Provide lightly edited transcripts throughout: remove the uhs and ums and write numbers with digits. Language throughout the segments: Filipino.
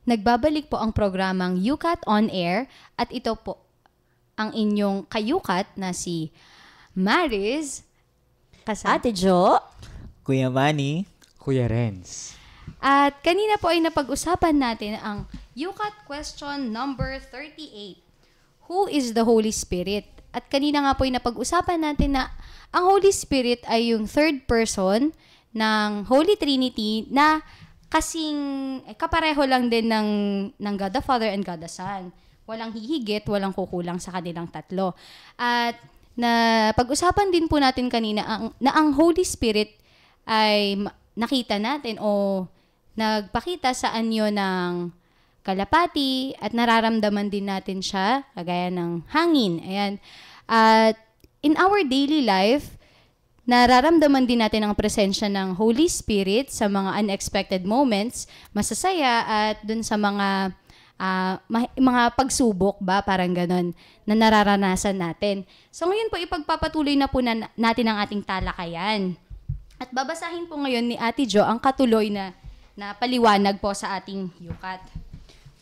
Nagbabalik po ang programang UCAT On Air at ito po ang inyong kayukat na si Maris Ate Jo. Kuya Manny. Kuya Renz. At kanina po ay napag-usapan natin ang UCAT question number 38. Who is the Holy Spirit? At kanina nga po ay napag-usapan natin na ang Holy Spirit ay yung third person ng Holy Trinity na kasing kapareho lang din ng God the Father and God the Son. Walang hihigit, walang kukulang sa kanilang tatlo. At pag-usapan din po natin kanina na ang Holy Spirit ay nakita natin o nagpakita sa anyo ng kalapati at nararamdaman din natin siya kagaya ng hangin. Ayan. At in our daily life, nararamdaman din natin ang presensya ng Holy Spirit sa mga unexpected moments, masasaya at dun sa mga pagsubok ba, parang ganon, na nararanasan natin. So ngayon po, ipagpapatuloy na po natin ang ating talakayan. At babasahin po ngayon ni Ate Jo ang katuloy na paliwanag po sa ating yukat.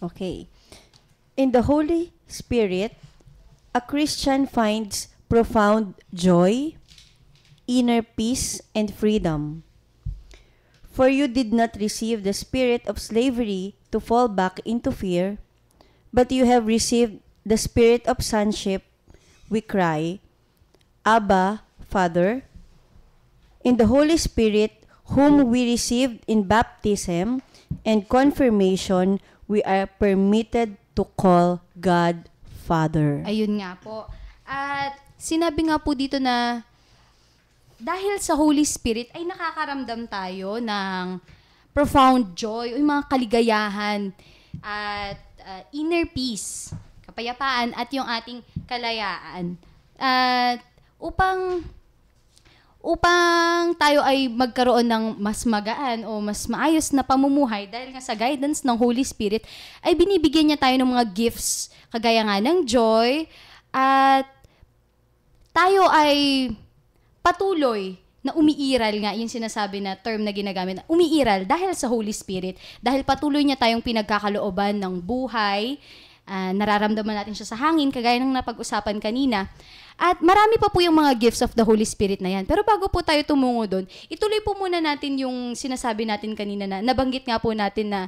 Okay. In the Holy Spirit, a Christian finds profound joy, inner peace, and freedom. For you did not receive the spirit of slavery to fall back into fear, but you have received the spirit of sonship. We cry, Abba, Father. In the Holy Spirit, whom we received in baptism and confirmation, we are permitted to call God Father. Ayun nga po. At sinabi nga po dito na dahil sa Holy Spirit ay nakakaramdam tayo ng profound joy o yung mga kaligayahan at inner peace, kapayapaan at yung ating kalayaan. At upang tayo ay magkaroon ng mas magaan o mas maayos na pamumuhay dahil nga sa guidance ng Holy Spirit ay binibigyan niya tayo ng mga gifts kagaya nga ng joy at tayo ay patuloy na umiiral nga, yung sinasabi na term na ginagamit, na umiiral dahil sa Holy Spirit, dahil patuloy niya tayong pinagkakalooban ng buhay, nararamdaman natin siya sa hangin, kagaya ng napag-usapan kanina. At marami pa po yung mga gifts of the Holy Spirit na yan. Pero bago po tayo tumungo doon, ituloy po muna natin yung sinasabi natin kanina na nabanggit nga po natin na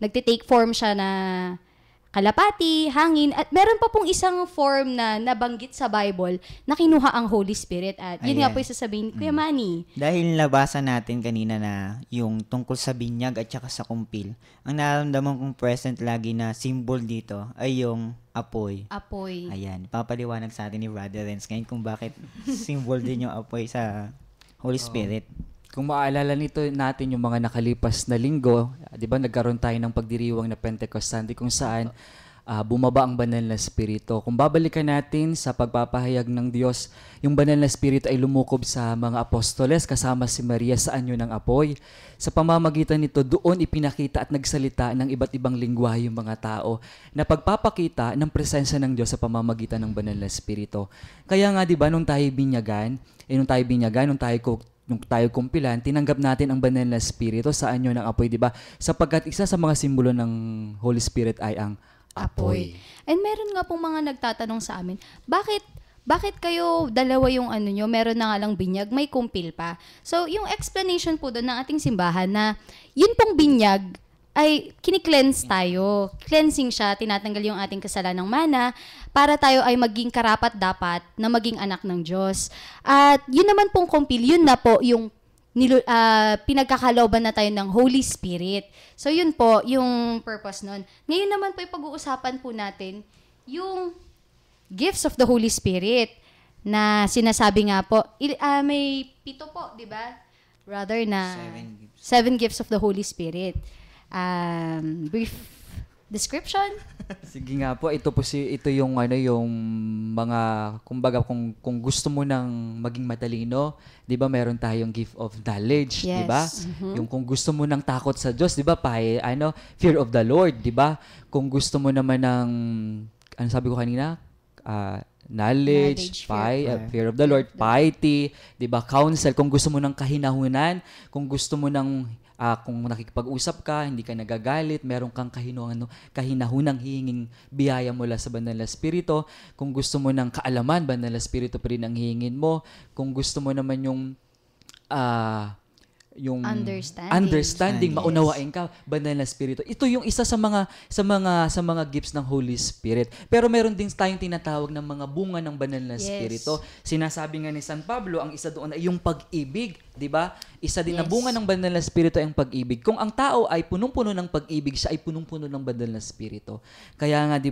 nagtitake form siya na kalapati, hangin, at meron pa pong isang form na nabanggit sa Bible na kinuha ang Holy Spirit. At yun nga po yung sasabihin, Kuya Manny. Dahil nabasa natin kanina na yung tungkol sa binyag at saka sa kumpil, ang nararamdaman kong present lagi na symbol dito ay yung apoy. Apoy. Ayan, papaliwanag sa atin ni Brother Renz ngayon kung bakit symbol din yung apoy sa Holy Spirit. Kung maalala natin yung mga nakalipas na linggo, di ba nagkaroon tayo ng pagdiriwang na Pentecost Sunday kung saan bumaba ang banal na Espiritu. Kung babalikan natin sa pagpapahayag ng Diyos, yung banal na Espiritu ay lumukob sa mga apostoles kasama si Maria sa anyo ng apoy. Sa pamamagitan nito, doon ipinakita at nagsalita ng iba't ibang lingwahe yung mga tao na pagpapakita ng presensya ng Diyos sa pamamagitan ng banal na Espiritu. Kaya nga, di ba, nung tayo kumpilan, tinanggap natin ang banal na Espiritu sa anyo ng apoy, di ba? Sapagkat isa sa mga simbolo ng Holy Spirit ay ang apoy. And meron nga pong mga nagtatanong sa amin, bakit kayo dalawa yung ano nyo, meron na nga lang binyag, may kumpil pa. So, yung explanation po doon ng ating simbahan na yun pong binyag ay kini-cleanse tayo. Cleansing siya, tinatanggal yung ating kasalanang mana para tayo ay maging karapat-dapat na maging anak ng Diyos. At yun naman pong kumpil, yun na po yung pinagkakalooban na tayo ng Holy Spirit. So yun po, yung purpose nun. Ngayon naman po, pag-uusapan po natin yung gifts of the Holy Spirit na sinasabi nga po, may 7 po, di ba? Rather na 7 gifts of the Holy Spirit. Brief description? Sige nga po, ito yung mga kumbaga kung gusto mo nang maging matalino, 'di ba? Meron tayong gift of knowledge, 'di ba? Yung kung gusto mo nang takot sa Diyos, 'di ba? Fear of the Lord, 'di ba? Kung gusto mo naman ng sabi ko kanina, knowledge, fear of the Lord, piety, 'di ba? Counsel, kung gusto mo ng kahinahunan, kung gusto mo ng kung nakikipag-usap ka, hindi ka nagagalit, meron kang kahinahunang hihinging biyaya mula sa banal na Espiritu. Kung gusto mo ng kaalaman, banal na Espiritu pa rin ang hihingin mo. Kung gusto mo naman yung understanding, Yes. maunawain ka, banal na Espiritu. Ito yung isa sa mga gifts ng Holy Spirit. Pero meron din tayong tinatawag ng mga bunga ng banal na Yes. Espiritu. Sinasabi nga ni San Pablo, ang isa doon ay yung pag-ibig, 'di ba? Isa din na Yes. bunga ng banal na Espiritu ay ang pag-ibig. Kung ang tao ay punong-puno ng pag-ibig, siya ay punong-puno ng banal na Espiritu. Kaya nga 'di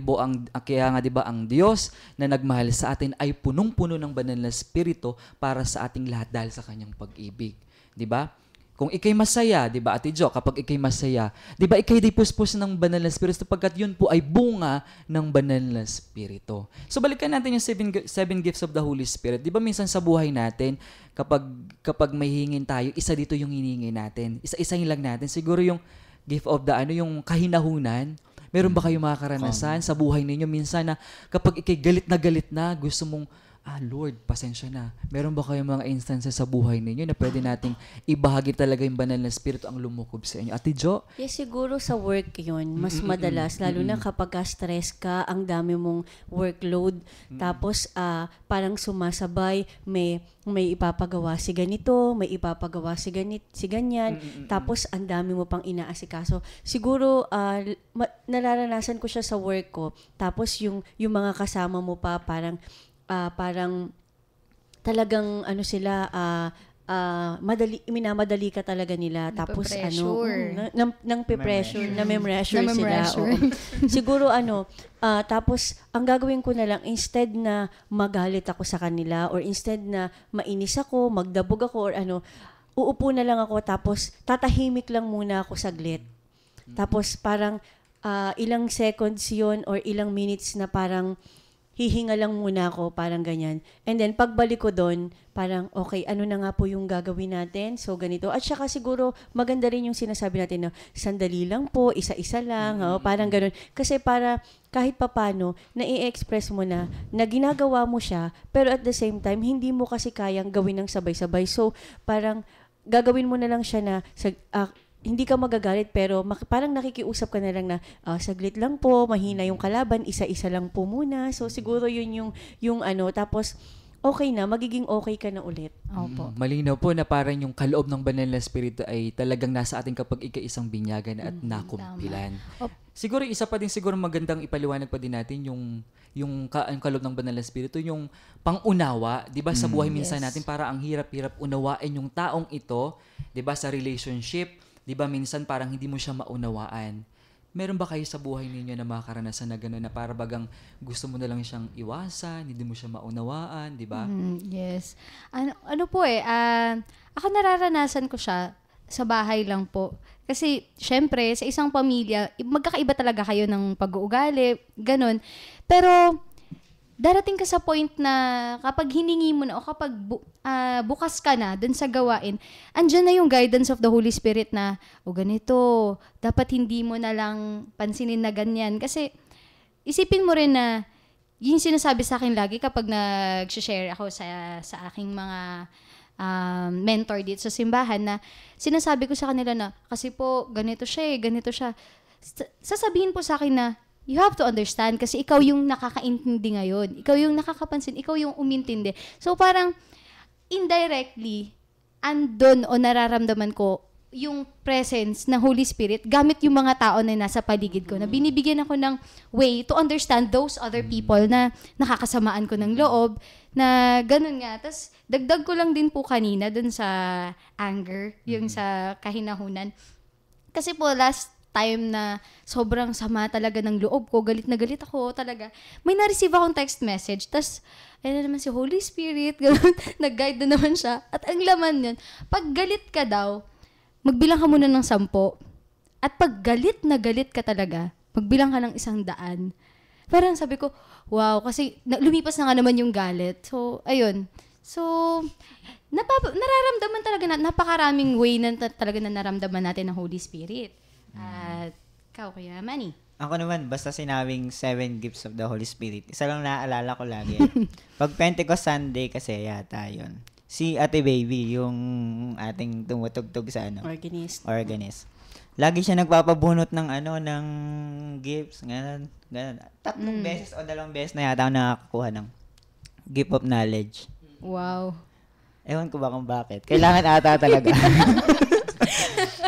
ba ang Diyos na nagmahal sa atin ay punong-puno ng banal na Espiritu para sa ating lahat dahil sa kanyang pag-ibig, 'di ba? Kung ikay masaya, 'di ba Ate Jo, kapag ikay masaya, 'di ba ikay di puspos ng banal na Espiritu sapagkat yun po ay bunga ng banal na Espiritu. So balikan natin yung seven gifts of the Holy Spirit. 'Di ba minsan sa buhay natin, kapag may hingin tayo, isa dito yung hiningi natin. Isa-isahin lang natin. Siguro yung gift of the yung kahinahunan. Meron ba kayong mga karanasan sa buhay ninyo minsan na kapag ikay galit na, gusto mong Lord, pasensya na. Meron ba kayong mga instances sa buhay ninyo na pwede nating ibahagi talaga yung banal na Espiritu ang lumukob sa inyo? Ate Jo? Yes, siguro sa work yun, mas madalas, lalo na kapag stress ka, ang dami mong workload, tapos parang sumasabay, may ipapagawa si ganito, may ipapagawa si ganyan, tapos ang dami mo pang inaasikaso. Siguro, nararanasan ko siya sa work ko, tapos yung mga kasama mo pa, parang talagang minamadali ka talaga nila, tapos nang pe-pressure sila. Oo. Siguro tapos ang gagawin ko na lang, instead na magalit ako sa kanila or instead na mainis ako, magdabog ako or uupo na lang ako, tapos tatahimik lang muna ako saglit. Tapos parang ilang seconds yun or ilang minutes na parang hihinga lang muna ako, parang ganyan. And then, pagbalik ko doon, parang, okay, ano na nga po yung gagawin natin? So, ganito. At saka siguro, maganda rin yung sinasabi natin na, sandali lang po, isa-isa lang, parang ganun. Kasi para, kahit papano, na-i-express mo na ginagawa mo siya, pero at the same time, hindi mo kasi kayang gawin ng sabay-sabay. So, parang, gagawin mo na lang siya na, hindi ka magagalit pero parang nakikiusap ka na lang na saglit lang po, mahina yung kalaban, isa-isa lang po muna. So siguro yun yung tapos okay na, magiging okay ka na ulit. Opo. Malinaw po na parang yung kaloob ng banal na Espiritu ay talagang nasa atin kapag ika-isang binyagan at nakumpilan. Siguro isa pa din siguro magandang ipaliwanag pa din natin yung kaloob ng banal na Espiritu, yung pangunawa, 'di ba sa buhay minsan natin para ang hirap-hirap unawain yung taong ito, 'di ba sa relationship. Di ba minsan parang hindi mo siya maunawaan. Meron ba kayo sa buhay ninyo na makakaranasan na gano'n na para bagang gusto mo na lang siyang iwasan, hindi mo siya maunawaan, di ba? Yes. Ano po ako nararanasan ko siya sa bahay lang po. Kasi, syempre, sa isang pamilya, magkakaiba talaga kayo ng pag-uugali, ganun. Pero, darating ka sa point na kapag hiningi mo na o kapag bukas ka na dun sa gawain, andyan na yung guidance of the Holy Spirit na, ganito, dapat hindi mo na lang pansinin na ganyan. Kasi isipin mo rin na yung sinasabi sa akin lagi kapag nag-share ako sa aking mga mentor dito sa simbahan na sinasabi ko sa kanila na, kasi po, ganito siya. Sasabihin po sa akin na, you have to understand kasi ikaw yung nakakaintindi ngayon. Ikaw yung nakakapansin. Ikaw yung umintindi. So, parang indirectly, andon o nararamdaman ko yung presence ng Holy Spirit gamit yung mga tao na nasa paligid ko na binibigyan ako ng way to understand those other people na nakakasamaan ko ng loob na ganun nga. Tapos, dagdag ko lang din po kanina dun sa anger, yung sa kahinahunan. Kasi po, last time na sobrang sama talaga ng loob ko, galit na galit ako talaga. May na-receive akong text message, tas ayun na naman si Holy Spirit, nag-guide na naman siya. At ang laman yun, pag galit ka daw, magbilang ka muna ng 10. At pag galit na galit ka talaga, magbilang ka ng 100. Parang sabi ko, wow, kasi lumipas na nga naman yung galit. So, ayun. So, nararamdaman talaga napakaraming way na talaga na naramdaman natin ng Holy Spirit. At ikaw, Kuya Manny? Ako naman, basta sinabing 7 gifts of the Holy Spirit, isa lang naaalala ko lagi. Pag Pentecost Sunday kasi yata yun. Si Ate Baby, yung ating tumutugtog sa organist. Lagi siya nagpapabunot ng ng gifts, ganun. Tatlong beses o 2 beses na yata ako nakakakuha ng gift of knowledge. Wow. Ewan ko ba kung bakit. Kailangan ata talaga.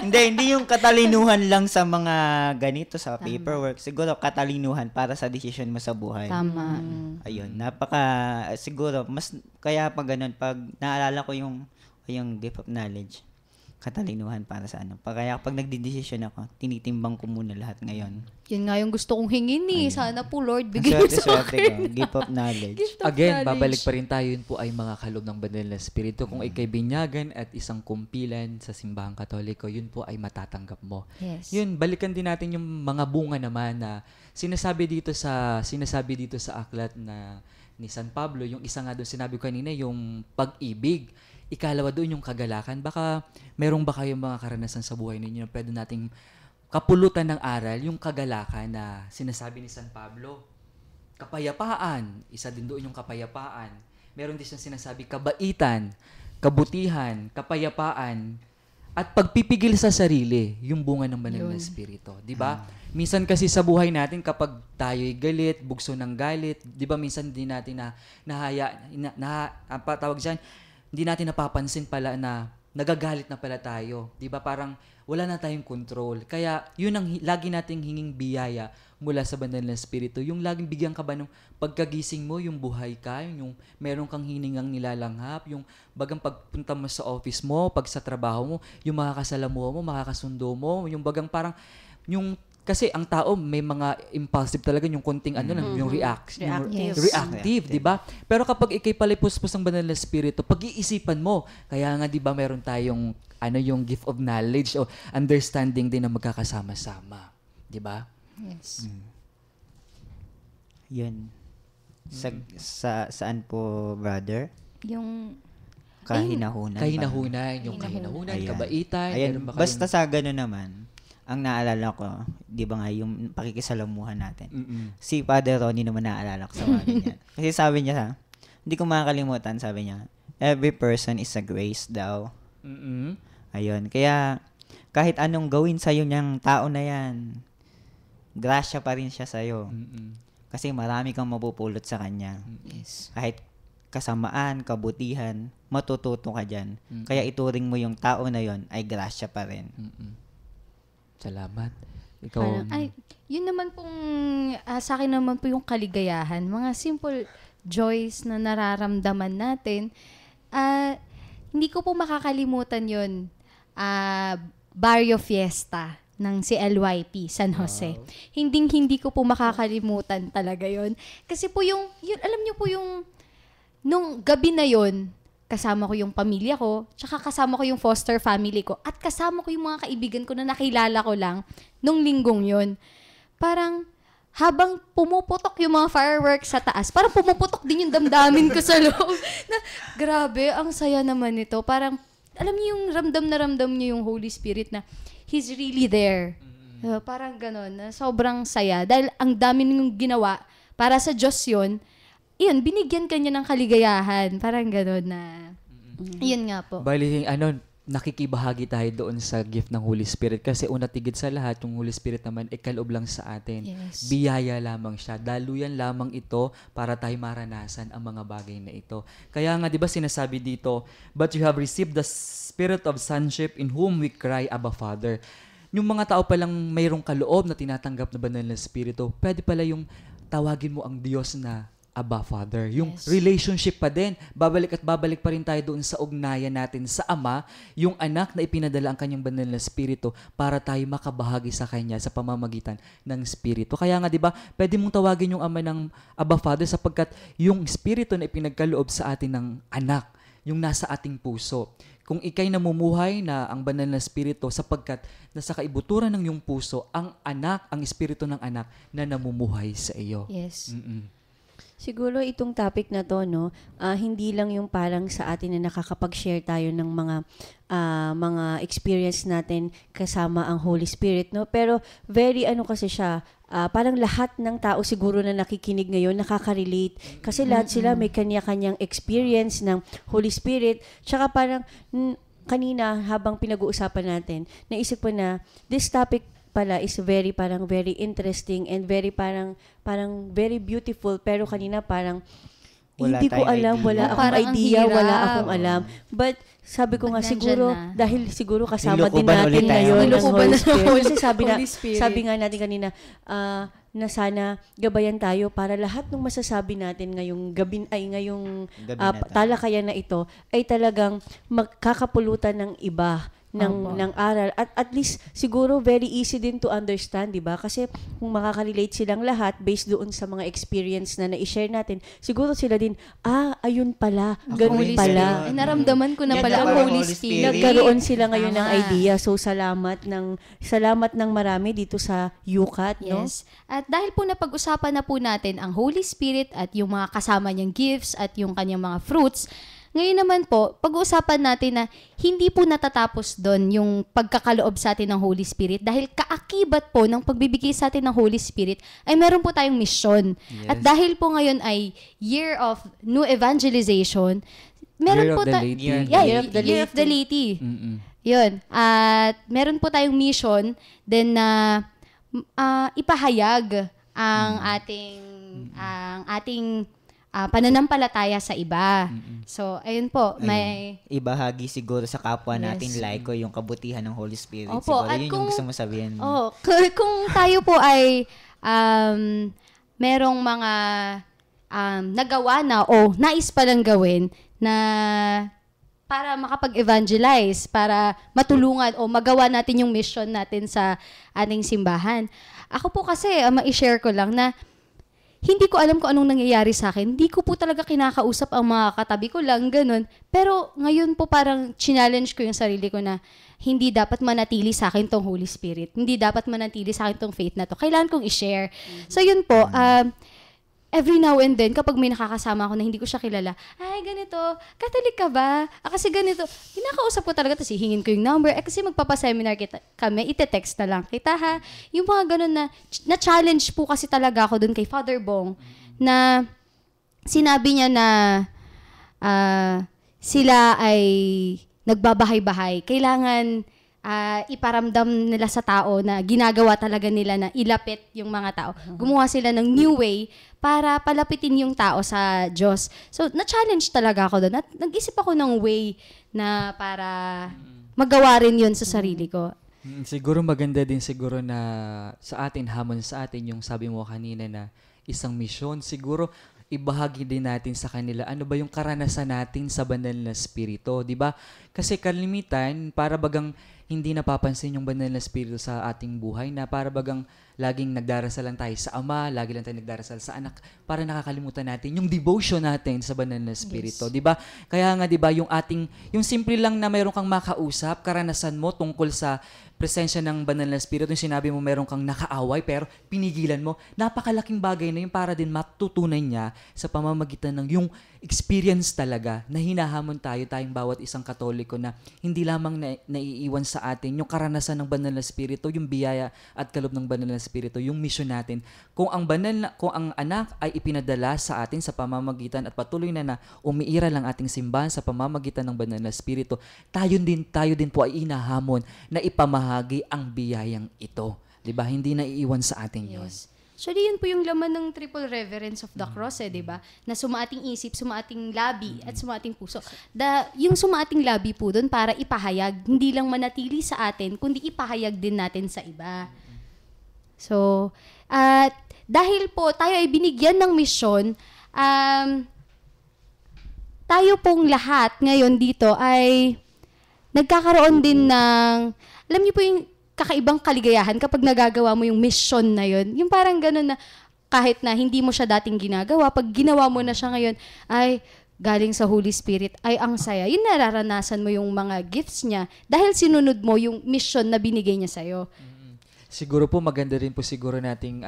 Hindi yung katalinuhan lang sa mga ganito, sa paperwork. Siguro katalinuhan para sa decision mo sa buhay. Tama. Ayun, siguro, mas, kaya pag ganun, pag naalala ko yung gift of knowledge, katalinuhan para sa Kaya pag nagdidesisyon ako, tinitimbang ko muna lahat ngayon. Yun nga yung gusto kong hingin Sana po, Lord, bigyan mo sa akin. Gift of knowledge. Again, babalik pa rin tayo. Yun po ay mga kaloob ng banal na espiritu. Kung ikay binyagan at isang kumpilan sa simbahang katoliko, yun po ay matatanggap mo. Yes. Yun, balikan din natin yung mga bunga naman na sinasabi dito sa aklat na ni San Pablo. Yung isa nga doon sinabi ko kanina, yung pag-ibig. Ikalawa doon yung kagalakan. Baka merong ba kayong mga karanasan sa buhay ninyo na pwede nating kapulutan ng aral, yung kagalakan na sinasabi ni San Pablo. Kapayapaan, isa din doon yung kapayapaan. Meron din siyang sinasabi kabaitan, kabutihan, kapayapaan, at pagpipigil sa sarili, yung bunga ng banal na espiritu. Di ba? Minsan kasi sa buhay natin, kapag tayo'y galit, bugso ng galit, di ba minsan din natin tawag dyan, hindi natin napapansin pala na nagagalit na pala tayo. Di ba? Parang wala na tayong control. Kaya yun ang lagi nating hinging biyaya mula sa banal na espiritu. Yung laging bigyan ka ba nung pagkagising mo, yung buhay ka, yung meron kang hiningang nilalanghap, yung bagang pagpunta mo sa office mo, pag sa trabaho mo, yung makakasalamuha mo, makakasundo mo, yung bagang parang, kasi ang tao may mga impulsive talaga yung konting yung reactive, di ba? Pero kapag ikay palipuspos ng banal na espiritu, pag-iisipan mo. Kaya nga 'di ba meron tayong yung gift of knowledge o understanding din na magkakasama-sama, 'di ba? Yes. Yun. Saan po, brother? Yung Kahinahunan. Yung kahinahunan, Ayan. kabaitan. Ayan, meron ba basta sa gano'n naman, ang naalala ko, di ba nga, yung pakikisalamuhan natin. Si Father Ronnie naman naalala ko sa mga ganyan. Kasi sabi niya, hindi ko makakalimutan, sabi niya, every person is a grace daw. Ayun, kaya kahit anong gawin sa'yo niyang tao na yan, grasya pa rin siya sa'yo. Kasi marami kang mapupulot sa kanya. yes. Kahit kasamaan, kabutihan, matututo ka dyan. Kaya ituring mo yung tao na yon ay grasya pa rin. Salamat. Ikaw, Yun naman pong, sa akin naman po yung kaligayahan. Mga simple joys na nararamdaman natin. Hindi ko po makakalimutan yun. Barrio Fiesta ng CLYP, San Jose. Hindi ko po makakalimutan talaga yun. Kasi po yun, alam niyo po yung, nung gabi na yun, kasama ko yung pamilya ko, tsaka kasama ko yung foster family ko, at kasama ko yung mga kaibigan ko na nakilala ko lang nung linggong yun. Parang, habang pumuputok yung mga fireworks sa taas, parang pumuputok din yung damdamin ko sa loob. Na, grabe, ang saya naman nito. Parang, alam niyo yung ramdam niyo yung Holy Spirit na He's really there. Parang ganon, na sobrang saya. Dahil ang dami niyong ginawa, para sa Diyos yun, binigyan ka niya ng kaligayahan. Parang gano'n na, yun nga po. bali, nakikibahagi tayo doon sa gift ng Holy Spirit kasi una tigit sa lahat, yung Holy Spirit naman ay kaloob lang sa atin. Yes. Biyaya lamang siya. Daluyan lamang ito para tayo maranasan ang mga bagay na ito. Kaya nga, di ba sinasabi dito, but you have received the Spirit of sonship in whom we cry, Abba, Father. Yung mga tao palang mayroong kaloob na tinatanggap na banal na Espiritu, pwede pala yung tawagin mo ang Diyos na Abba, Father. Yung relationship pa din. Babalik pa rin tayo doon sa ugnayan natin sa Ama, yung anak na ipinadala ang kanyang banal na Espiritu para tayo makabahagi sa Kanya sa pamamagitan ng Espiritu. Kaya nga, di ba, pwede mong tawagin yung Ama ng Abba, Father sapagkat yung Espiritu na ipinagkaloob sa atin ng anak, yung nasa ating puso. Kung ikay namumuhay na ang banal na Espiritu sapagkat nasa kaibuturan ng iyong puso, ang anak, ang Espiritu ng anak na namumuhay sa iyo. Yes. Siguro itong topic na to, no, hindi lang yung parang sa atin na nakakapag-share tayo ng mga experience natin kasama ang Holy Spirit, no? Pero very kasi siya, parang lahat ng tao siguro na nakikinig ngayon nakaka-relate kasi lahat sila may kanya-kanyang experience ng Holy Spirit. Tsaka parang kanina habang pinag-uusapan natin, naisip ko na this topic pala is very interesting and parang very beautiful, pero kanina parang Wala hindi ko tayong alam, idea. wala akong Parang ang idea, hirap. wala akong alam. But sabi ko nga Pag siguro, nandyan na. dahil siguro kasama din Nilukuban natin ulit tayo. ngayon ng Nilukuban Holy na ng Spirit. Holy- Kasi Holy Spirit. sabi nga natin kanina, na sana gabayan tayo para lahat ng masasabi natin ngayong ngayong Gabi na to. talakayan na ito ay talagang magkakapulutan ng iba Opo. ng aral, at least siguro very easy din to understand, di ba? Kasi kung makaka-relate silang lahat based doon sa mga experience na na-share natin, siguro sila din, ayun pala, ganun Holy pala. Spirit. Ay, naramdaman ko na Yan pala na ang parang Holy Holy Spirit. Spirit. Nagkaroon sila ngayon ng Tama. idea. So salamat ng marami dito sa UCAT, no? Yes. At dahil po napag-usapan na po natin ang Holy Spirit at yung mga kasama niyang gifts at yung kanyang mga fruits, ngayon naman po, pag-uusapan natin na hindi po natatapos doon yung pagkakaloob sa atin ng Holy Spirit dahil kaakibat po ng pagbibigay sa atin ng Holy Spirit ay meron po tayong misyon. Yes. At dahil po ngayon ay Year of New Evangelization, meron Year of po the Laity. Year of the Laity. Mm-mm. Yun. At meron po tayong mission din na ipahayag ang ating pananampalataya sa iba. So, ayun po, may Ibahagi siguro sa kapwa Yes. natin like yung kabutihan ng Holy Spirit. Opo, Siguro at yun kung- yung gusto mo sabihin. kung tayo po ay merong mga nagawa na o nais palang gawin na para makapag-evangelize, para matulungan o magawa natin yung mission natin sa ating simbahan. Ako po kasi, ma-share ko lang na hindi ko alam kung anong nangyayari sa akin. Hindi ko po talaga kinakausap ang mga katabi ko lang, ganun. Pero ngayon po parang challenge ko yung sarili ko na hindi dapat manatili sa akin tong Holy Spirit. Hindi dapat manatili sa akin tong faith na to. Kailangan kong i-share. So yun po, every now and then, kapag may nakakasama ako na hindi ko siya kilala, ay, ganito, Catholic ka ba? Kasi ganito. Kinakausap ko talaga, tapos hihingin ko yung number. Kasi magpapaseminar kami, ite-text na lang kita, ha? Yung mga ganun na-challenge po kasi talaga ako dun kay Father Bong, na sinabi niya na sila ay nagbabahay-bahay. Kailangan iparamdam nila sa tao na ginagawa talaga nila na ilapit yung mga tao. Gumawa sila ng new way para palapitin yung tao sa Diyos. So, na-challenge talaga ako doon. At nag-isip ako ng way na para magawa rin yun sa sarili ko. Siguro maganda din siguro na sa atin, hamon sa atin yung sabi mo kanina na isang misyon. Siguro ibahagi din natin sa kanila ano ba yung karanasan natin sa banal na spirito, di ba? Kasi kalimitan, para bagang hindi napapansin yung banal na spirito sa ating buhay, na para bagang laging nagdarasal lang tayo sa Ama, lagi lang tayo nagdarasal sa Anak, para nakakalimutan natin yung devotion natin sa banal na spirito, di ba? Kaya nga, di ba, yung simple lang na mayroon kang makausap, karanasan mo tungkol sa presensya ng banal na spirito, yung sinabi mo mayroon kang nakaaway pero pinigilan mo, napakalaking bagay na yun para din matutunan niya sa pamamagitan ng yung experience talaga na hinahamon tayong bawat isang Katoliko na hindi lamang naiiwan sa atin yung karanasan ng banal na spirito, yung biyaya at kaloob ng banal na spirito, yung mission natin. Kung ang anak ay ipinadala sa atin sa pamamagitan at patuloy na umiiral ang ating simbahan sa pamamagitan ng banal na spirito, tayo din po ay inahamon na ipamahagi ang biyayang ito. 'Di ba? Hindi naiiwan sa atin 'yon. Yes. Actually, yun po yung laman ng triple reverence of the cross, di ba? Na sumaating isip, sumaating labi, at sumaating puso. Yung sumaating labi po doon para ipahayag, hindi lang manatili sa atin, kundi ipahayag din natin sa iba. So, dahil po tayo ay binigyan ng misyon, tayo pong lahat ngayon dito ay nagkakaroon din ng, alam niyo po yung kakaibang kaligayahan kapag nagagawa mo yung mission na yun. Yung parang ganun na kahit na hindi mo siya dating ginagawa, pag ginawa mo na siya ngayon, ay galing sa Holy Spirit, ay ang saya. Yun nararanasan mo yung mga gifts niya dahil sinunod mo yung mission na binigay niya sa'yo. Siguro po maganda rin po siguro nating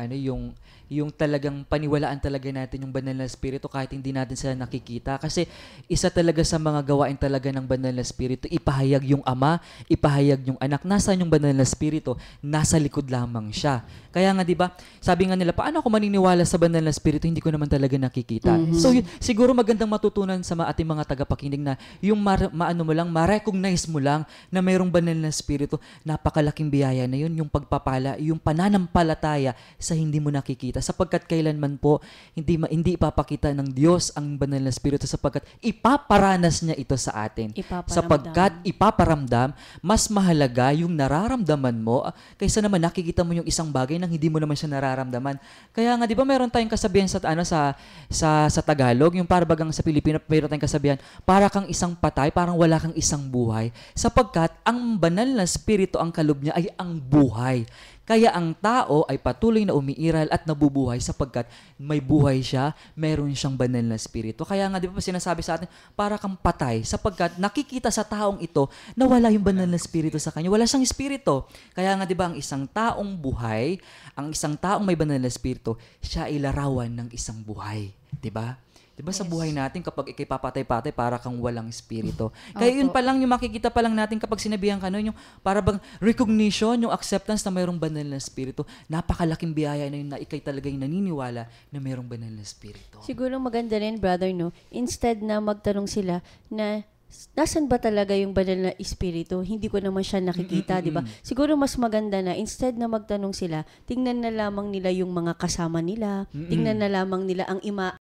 yung talagang paniwalaan talaga natin yung banal na espiritu kahit hindi natin sila nakikita, kasi isa talaga sa mga gawain talaga ng banal na espiritu ipahayag yung Ama, ipahayag yung Anak. Nasaan yung banal na espiritu? Nasa likod lamang siya. Kaya nga 'di ba? Sabi nga nila, paano ako maniniwala sa banal na espiritu hindi ko naman talaga nakikita? So siguro magandang matutunan sa ating mga tagapakinig na yung maano mo lang, ma-recognize mo lang na mayroong banal na espiritu. Napakalaking biyaya na yun, yung pagpapala, yung pananampalataya sa hindi mo nakikita, sapagkat kailanman po hindi ipapakita ng Diyos ang banal na espiritu, sapagkat ipaparanas niya ito sa atin. Sapagkat ipaparamdam, mas mahalaga yung nararamdaman mo kaysa naman nakikita mo yung isang bagay nang hindi mo naman siya nararamdaman. Kaya nga 'di ba meron tayong kasabihan sa Tagalog, yung parabagang sa Pilipino meron tayong kasabihan, para kang isang patay, parang wala kang isang buhay, sapagkat ang banal na espiritu, ang kaloob niya ay ang buhay. Kaya ang tao ay patuloy na umiiral at nabubuhay sapagkat may buhay siya, meron siyang banal na espiritu. Kaya nga di ba sinasabi sa atin, para kang patay sapagkat nakikita sa taong ito na wala yung banal na espiritu sa kanya. Wala siyang espiritu. Kaya nga di ba ang isang taong buhay, ang isang taong may banal na espiritu, siya ay larawan ng isang buhay. Di ba? Diba sa buhay natin kapag ikay papatay-patay para kang walang espiritu. Kaya yun pa lang yung makikita pa lang natin kapag sinabihan ka nun, yung para bang recognition, yung acceptance na mayroong banal na espiritu. Napakalaking biyaya na yun na ikay talaga yung naniniwala na mayroong banal na espiritu. Siguro maganda rin, brother, no? Instead na magtanong sila na nasan ba talaga yung banal na espiritu? Hindi ko naman siya nakikita, di ba? Siguro mas maganda na instead na magtanong sila, tingnan na lamang nila yung mga kasama nila, tingnan na lamang nila ang